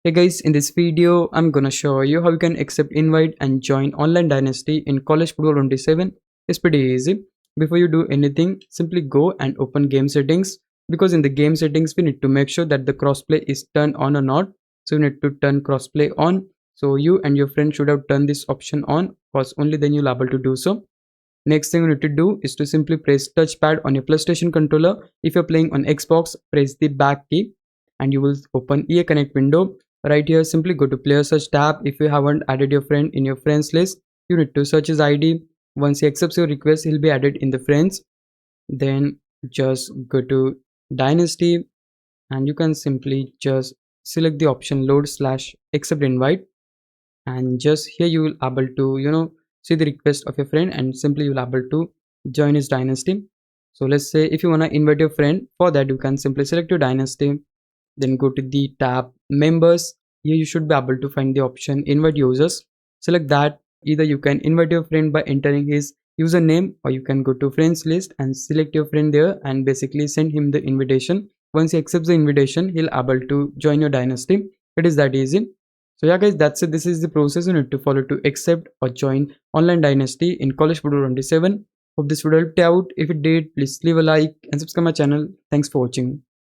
Hey guys, in this video, I'm gonna show you how you can accept invite and join online dynasty in college football 27. It's pretty easy. Before you do anything, simply go and open game settings, because in the game settings, we need to make sure that the crossplay is turned on or not. So you need to turn crossplay on. So you and your friend should have turned this option on, because only then you'll able to do so. Next thing you need to do is to simply press touchpad on your PlayStation controller. If you're playing on Xbox, press the back key and you will open EA Connect window. Right here, simply go to player search tab. If you haven't added your friend in your friends list, you need to search his ID. Once he accepts your request, he'll be added in the friends. Then just go to Dynasty and you can simply just select the option load slash accept invite, and just here you will able to see the request of your friend, and simply you will able to join his dynasty. So let's say if you want to invite your friend, for that you can simply select your dynasty, then go to the tab members. Here you should be able to find the option invite users. Select that. Either you can invite your friend by entering his username, or you can go to friends list and select your friend there and basically send him the invitation. Once he accepts the invitation, he'll able to join your dynasty. It is that easy. So yeah guys, that's it. This is the process you need to follow to accept or join online dynasty in college football 27. Hope this video helped you out. If it did, please leave a like and subscribe my channel. Thanks for watching.